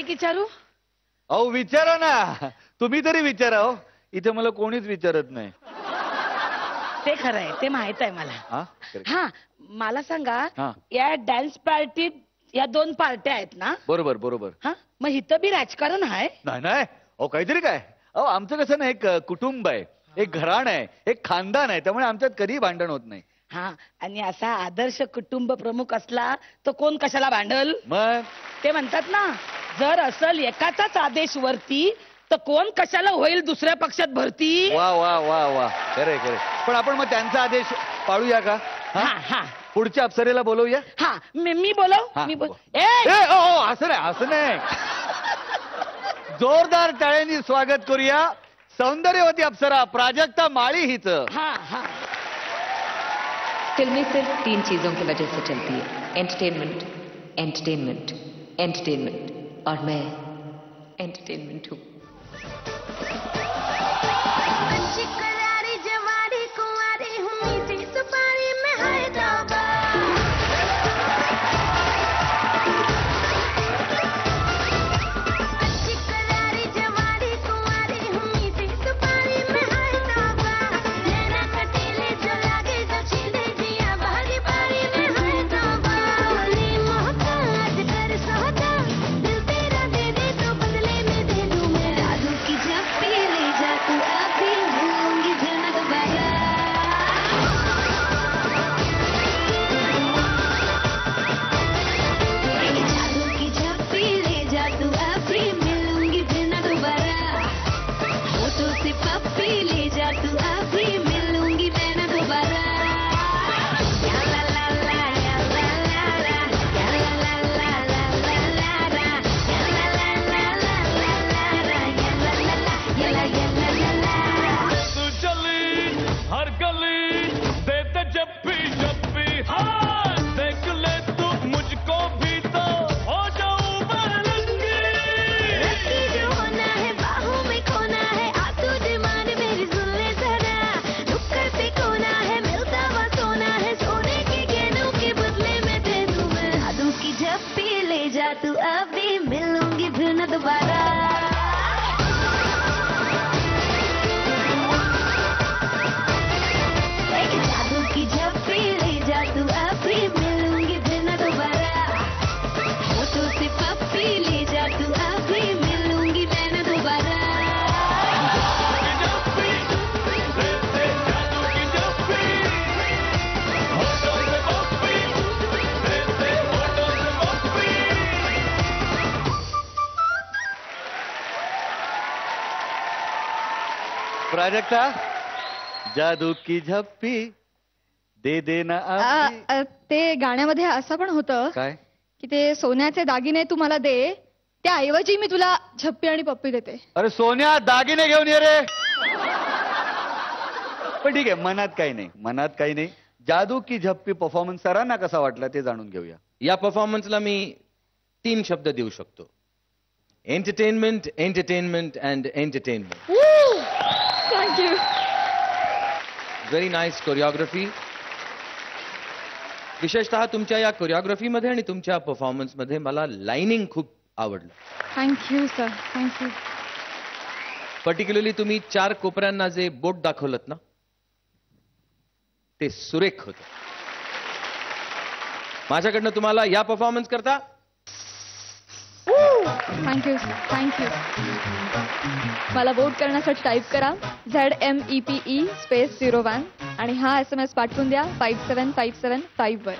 एक विचारू? अहो विचारा ना, तुम्ही तरी विचारा. हो इथे मला कोणीच विचारत नाही. ते खरं आहे, ते माहित आहे मला. हा मला सांगा, या डान्स पार्टीत या 2 पार्ट्या आहेत ना? बरोबर बरोबर. हा मग इथं बी राजकारण आहे? नाही नाही, अहो काहीतरी काय. अहो आमचं कसं ना, एक कुटुंब आहे, एक घराणं आहे, एक खानदान आहे, त्यामुळे आमच्यात कधीही भांडण होत नाही. हा आणि असा आदर्श कुटुंब प्रमुख असला तर कोण कशाला भांडल? मग ते म्हणतात ना, जर असल एकाचाच आदेश वरती तर कोण कशाला होईल दुसऱ्या पक्षात भरती. वा वा वा वा, खरे खरे. पण आपण मग त्यांचा आदेश पाळूया का? हा पुढच्या अप्सरेला बोलवूया. हा मी बोलव. असं नाही, असं नाही. जोरदार टाळ्यांनी स्वागत करूया सौंदर्यवती अप्सरा प्राजक्ता माळी हिच. फिल्में सिर्फ 3 चीजों की वजह से चलती है, एंटरटेनमेंट, एंटरटेनमेंट, एंटरटेनमेंट, और मैं एंटरटेनमेंट हूँ. तू अभी मिलूंगी फिर न दोबारा. एक जादू की झप्पी ले जा तू अभी मिलूंगी फिर न दोबारा. होठों से पप्पी ले जा तू अभी मिलूंगी मैं न दोबारा. प्राजक्ता, जादू की झप्पी दे देना. ते गाण्यामध्ये असं पण होतं काय की ते सोन्याचे दागिने तू मला दे, त्याऐवजी मी तुला झप्पी आणि पप्पी देते. अरे सोन्या दागिने घेऊन ये रे. पण ठीक आहे, मनात काही नाही, मनात काही नाही. जादू की झप्पी परफॉर्मन्स सरांना कसा वाटला ते जाणून घेऊया. या परफॉर्मन्सला मी 3 शब्द देऊ शकतो. Entertainment, entertainment and entertainment. Thank you. Very nice choreography. विशेषतः तुमच्या या कोरिओग्राफीमध्ये आणि तुमच्या परफॉर्मन्समध्ये मला लाइनिंग खूप आवडलं. Thank you sir, thank you. पर्टिक्युलरली तुम्ही 4 कोपऱ्यांना जे बोट दाखवलं ना, ते सुरेख होतं. माझ्याकडनं तुम्हाला या परफॉर्मन्स करता थँक्यू थँक्यू. मला वोट करण्यासाठी टाईप करा ZMEPE space 01 आणि हा SMS पाठवून द्या 57575 वर.